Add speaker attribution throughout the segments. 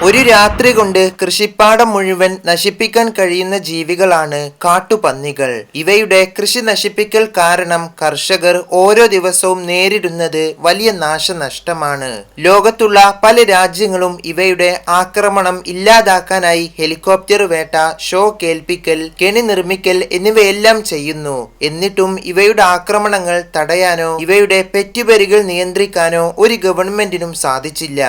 Speaker 1: ഒരു രാത്രി കൊണ്ട് കൃഷിപ്പാടം മുഴുവൻ നശിപ്പിക്കാൻ കഴിയുന്ന ജീവികളാണ് കാട്ടുപന്നികൾ. ഇവയുടെ കൃഷി നശിപ്പിക്കൽ കാരണം കർഷകർ ഓരോ ദിവസവും നേരിടുന്നത് വലിയ നാശനഷ്ടമാണ്. ലോകത്തുള്ള പല രാജ്യങ്ങളും ഇവയുടെ ആക്രമണം ഇല്ലാതാക്കാനായി ഹെലികോപ്റ്റർ വേട്ട, ഷോ കേൾപ്പിക്കൽ, കെണി നിർമ്മിക്കൽ എന്നിവയെല്ലാം ചെയ്യുന്നു. എന്നിട്ടും ഇവയുടെ ആക്രമണങ്ങൾ തടയാനോ ഇവയുടെ പെറ്റുപെരുകൾ നിയന്ത്രിക്കാനോ ഒരു ഗവൺമെന്റിനും സാധിച്ചില്ല.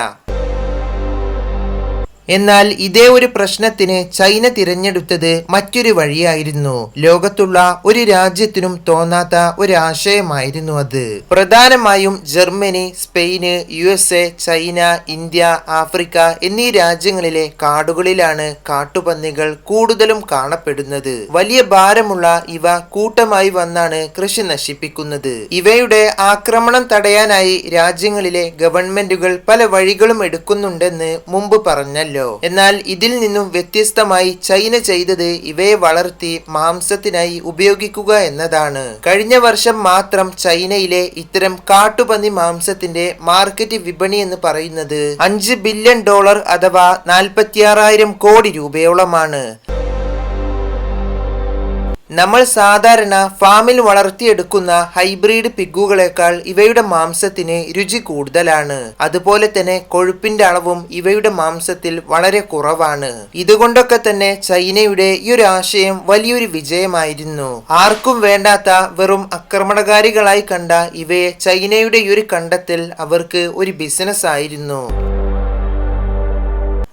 Speaker 1: എന്നാൽ ഇതേ ഒരു പ്രശ്നത്തിന് ചൈന തിരഞ്ഞെടുത്തത് മറ്റൊരു വഴിയായിരുന്നു. ലോകത്തുള്ള ഒരു രാജ്യത്തിനും തോന്നാത്ത ഒരു ആശയമായിരുന്നു അത്. പ്രധാനമായും Germany, Spain, USA, China, India, Africa എന്നീ രാജ്യങ്ങളിലെ കാടുകളിലാണ് കാട്ടുപന്നികൾ കൂടുതലും കാണപ്പെടുന്നത്. വലിയ ഭാരമുള്ള ഇവ കൂട്ടമായി വന്നാണ് കൃഷി നശിപ്പിക്കുന്നത്. ഇവയുടെ ആക്രമണം തടയാനായി രാജ്യങ്ങളിലെ ഗവൺമെന്റുകൾ പല വഴികളും എടുക്കുന്നുണ്ടെന്ന് മുമ്പ് പറഞ്ഞല്ലോ. എന്നാൽ ഇതിൽ നിന്നും വ്യത്യസ്തമായി ചൈന ചെയ്തത് ഇവയെ വളർത്തി മാംസത്തിനായി ഉപയോഗിക്കുക എന്നതാണ്. കഴിഞ്ഞ വർഷം മാത്രം ചൈനയിലെ ഇത്തരം കാട്ടുപന്നി മാംസത്തിന്റെ മാർക്കറ്റ് വിപണി എന്ന് പറയുന്നത് $5 ബില്യൺ അഥവാ 46,000 കോടി രൂപയോളമാണ്. നമ്മൾ സാധാരണ ഫാമിൽ വളർത്തിയെടുക്കുന്ന ഹൈബ്രിഡ് പിഗുകളെക്കാൾ ഇവയുടെ മാംസത്തിന് രുചി കൂടുതലാണ്. അതുപോലെ തന്നെ കൊഴുപ്പിന്റെ അളവും ഇവയുടെ മാംസത്തിൽ വളരെ കുറവാണ്. ഇതുകൊണ്ടൊക്കെ തന്നെ ചൈനയുടെ ഈ ഒരു ആശയം വലിയൊരു വിജയമായിരുന്നു. ആർക്കും വേണ്ടാത്ത വെറും ആക്രമണകാരികളായി കണ്ട ഇവയെ ചൈനയുടെ ഈ ഒരു കണ്ടെത്തൽ അവർക്ക് ഒരു ബിസിനസ് ആയിരുന്നു.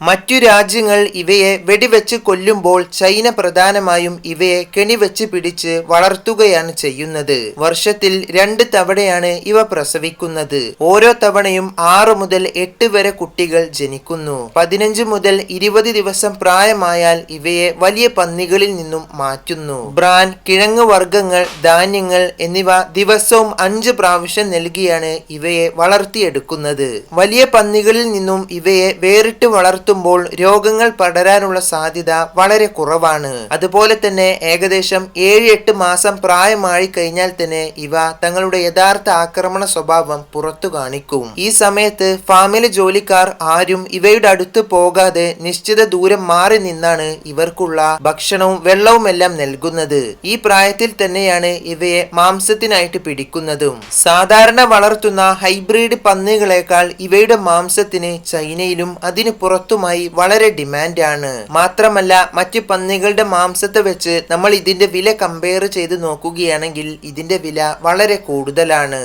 Speaker 1: മറ്റു രാജ്യങ്ങൾ ഇവയെ വെടിവെച്ച് കൊല്ലുമ്പോൾ ചൈന പ്രധാനമായും ഇവയെ കെണിവെച്ച് പിടിച്ച് വളർത്തുകയാണ് ചെയ്യുന്നത്. വർഷത്തിൽ 2 തവണയാണ് ഇവ പ്രസവിക്കുന്നത്. ഓരോ തവണയും 6 മുതൽ 8 വരെ കുട്ടികൾ ജനിക്കുന്നു. 15 മുതൽ 20 ദിവസം പ്രായമായാൽ ഇവയെ വലിയ പന്നികളിൽ നിന്നും മാറ്റുന്നു. ബ്രാൻ, കിഴങ്ങ് വർഗ്ഗങ്ങൾ, ധാന്യങ്ങൾ എന്നിവ ദിവസവും 5 പ്രാവശ്യം നൽകിയാണ് ഇവയെ വളർത്തിയെടുക്കുന്നത്. വലിയ പന്നികളിൽ നിന്നും ഇവയെ വേറിട്ട് വളർത്തുമ്പോൾ രോഗങ്ങൾ പടരാനുള്ള സാധ്യത വളരെ കുറവാണ്. അതുപോലെ തന്നെ ഏകദേശം 7-8 മാസം പ്രായമായി കഴിഞ്ഞാൽ തന്നെ ഇവ തങ്ങളുടെ യഥാർത്ഥ ആക്രമണ സ്വഭാവം പുറത്തു കാണിക്കും. ഈ സമയത്ത് ഫാമിലെ ജോലിക്കാർ ആരും ഇവയുടെ അടുത്ത് പോകാതെ നിശ്ചിത ദൂരം മാറി നിന്നാണ് ഇവർക്കുള്ള ഭക്ഷണവും വെള്ളവും എല്ലാം നൽകുന്നത്. ഈ പ്രായത്തിൽ തന്നെയാണ് ഇവയെ മാംസത്തിനായിട്ട് പിടിക്കുന്നതും. സാധാരണ വളർത്തുന്ന ഹൈബ്രിഡ് പന്നികളെക്കാൾ ഇവയുടെ മാംസത്തിന് ചൈനയിലും അതിന് പുറത്തുമായി വളരെ ഡിമാൻഡാണ്. മാത്രമല്ല മറ്റ് പന്നികളുടെ മാംസത്തെ വെച്ച് നമ്മൾ ഇതിന്റെ വില കമ്പയർ ചെയ്ത് നോക്കുകയാണെങ്കിൽ ഇതിന്റെ വില വളരെ കൂടുതലാണ്.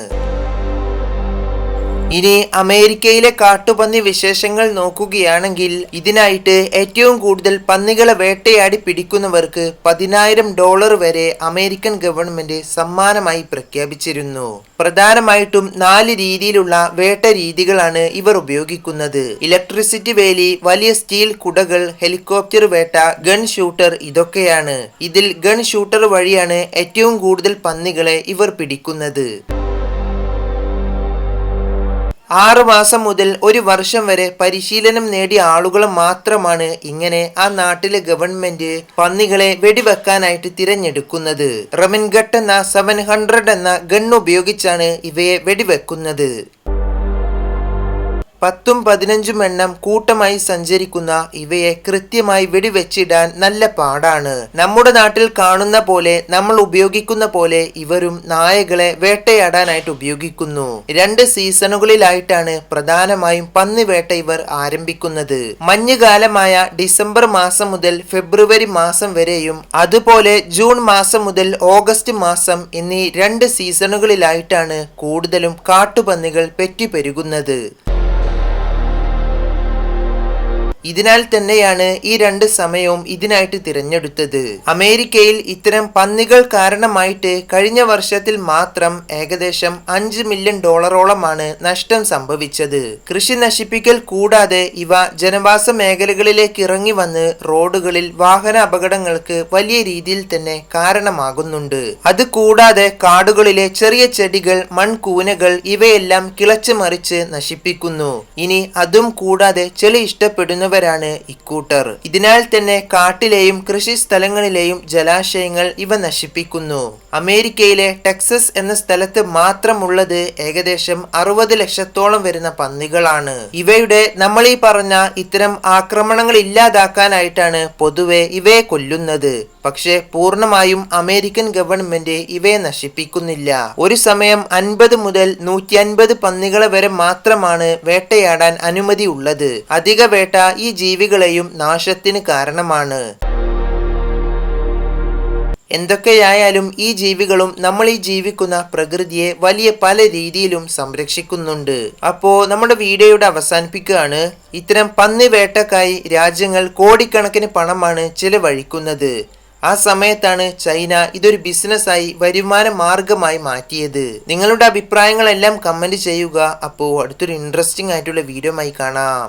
Speaker 1: ഇനി അമേരിക്കയിലെ കാട്ടുപന്നി വിശേഷങ്ങൾ നോക്കുകയാണെങ്കിൽ ഇതിനായിട്ട് ഏറ്റവും കൂടുതൽ പന്നികളെ വേട്ടയാടി പിടിക്കുന്നവർക്ക് $10,000 വരെ അമേരിക്കൻ ഗവൺമെന്റ് സമ്മാനമായി പ്രഖ്യാപിച്ചിരുന്നു. പ്രധാനമായിട്ടും 4 രീതിയിലുള്ള വേട്ട രീതികളാണ് ഇവർ ഉപയോഗിക്കുന്നത്. ഇലക്ട്രിസിറ്റി വേലി, വലിയ സ്റ്റീൽ കുടകൾ, ഹെലികോപ്റ്റർ വേട്ട, ഗൺ ഷൂട്ടർ ഇതൊക്കെയാണ്. ഇതിൽ ഗൺ ഷൂട്ടർ വഴിയാണ് ഏറ്റവും കൂടുതൽ പന്നികളെ ഇവർ പിടിക്കുന്നത്. 6 മാസം മുതൽ 1 വർഷം വരെ പരിശീലനം നേടിയ ആളുകളെ മാത്രമാണ് ഇങ്ങനെ ആ നാട്ടിലെ ഗവൺമെന്റ് പന്നികളെ വെടിവെക്കാനായിട്ട് തിരഞ്ഞെടുക്കുന്നത്. റെമിൻഗട്ട് എന്ന 700 എന്ന ഗൺ ഉപയോഗിച്ചാണ് ഇവയെ വെടിവെക്കുന്നത്. 10-15 എണ്ണം കൂട്ടമായി സഞ്ചരിക്കുന്ന ഇവയെ കൃത്യമായി വെടിവെച്ചിടാൻ നല്ല പാടാണ്. നമ്മുടെ നാട്ടിൽ കാണുന്ന പോലെ, നമ്മൾ ഉപയോഗിക്കുന്ന പോലെ ഇവരും നായകളെ വേട്ടയാടാനായിട്ട് ഉപയോഗിക്കുന്നു. 2 സീസണുകളിലായിട്ടാണ് പ്രധാനമായും പന്നിവേട്ട ഇവർ ആരംഭിക്കുന്നത്. മഞ്ഞുകാലമായ ഡിസംബർ മാസം മുതൽ ഫെബ്രുവരി മാസം വരെയും അതുപോലെ ജൂൺ മാസം മുതൽ ഓഗസ്റ്റ് മാസം എന്നീ 2 സീസണുകളിലായിട്ടാണ് കൂടുതലും കാട്ടുപന്നികൾ പെറ്റുപെരുകുന്നത്. ഇതിനാൽ തന്നെയാണ് ഈ 2 സമയവും ഇതിനായിട്ട് തിരഞ്ഞെടുത്തത്. അമേരിക്കയിൽ ഇത്തരം പന്നികൾ കാരണമായിട്ട് കഴിഞ്ഞ വർഷത്തിൽ മാത്രം ഏകദേശം $5 മില്യൺ നഷ്ടം സംഭവിച്ചത്. കൃഷി നശിപ്പിക്കൽ കൂടാതെ ഇവ ജനവാസ മേഖലകളിലേക്ക് ഇറങ്ങി വന്ന് റോഡുകളിൽ വാഹന അപകടങ്ങൾക്ക് വലിയ രീതിയിൽ തന്നെ കാരണമാകുന്നുണ്ട്. അത് കൂടാതെ കാടുകളിലെ ചെറിയ ചെടികൾ, മൺകൂനകൾ ഇവയെല്ലാം കിളച്ച് മറിച്ച് നശിപ്പിക്കുന്നു. ഇനി അതും കൂടാതെ ചെളി ഇഷ്ടപ്പെടുന്ന ചെയ്യുന്നവരാണ് ഇക്കൂട്ടർ. ഇതിനാൽ തന്നെ കാട്ടിലെയും കൃഷി സ്ഥലങ്ങളിലെയും ജലാശയങ്ങൾ ഇവ നശിപ്പിക്കുന്നു. അമേരിക്കയിലെ ടെക്സസ് എന്ന സ്ഥലത്ത് മാത്രമുള്ളത് ഏകദേശം 60 ലക്ഷത്തോളം വരുന്ന പന്നികളാണ്. ഇവയുടെ നമ്മൾ ഈ പറഞ്ഞ ഇത്തരം ആക്രമണങ്ങൾ ഇല്ലാതാക്കാനായിട്ടാണ് പൊതുവെ ഇവയെ കൊല്ലുന്നത്. പക്ഷെ പൂർണ്ണമായും അമേരിക്കൻ ഗവൺമെന്റ് ഇവയെ നശിപ്പിക്കുന്നില്ല. ഒരു സമയം 50 മുതൽ 150 പന്നികളെ വരെ മാത്രമാണ് വേട്ടയാടാൻ അനുമതി ഉള്ളത്. അധിക വേട്ട ഈ ജീവികളെയും നാശത്തിന് കാരണമാണ്. എന്തൊക്കെയായാലും ഈ ജീവികളും നമ്മൾ ഈ ജീവിക്കുന്ന പ്രകൃതിയെ വലിയ പല രീതിയിലും സംരക്ഷിക്കുന്നുണ്ട്. അപ്പോ നമ്മുടെ വീഡിയോയുടെ അവസാനിപ്പിക്കുകയാണ്. ഇത്തരം പന്നി വേട്ടക്കായി രാജ്യങ്ങൾ കോടിക്കണക്കിന് പണമാണ് ചിലവഴിക്കുന്നത്. ആ സമയത്താണ് ചൈന ഇതൊരു ബിസിനസ്സായി വരുമാന മാർഗമായി മാറ്റിയത്. നിങ്ങളുടെ അഭിപ്രായങ്ങളെല്ലാം കമന്റ് ചെയ്യുക. അപ്പോൾ അടുത്തൊരു ഇൻട്രസ്റ്റിംഗ് ആയിട്ടുള്ള വീഡിയോ ആയി കാണാം.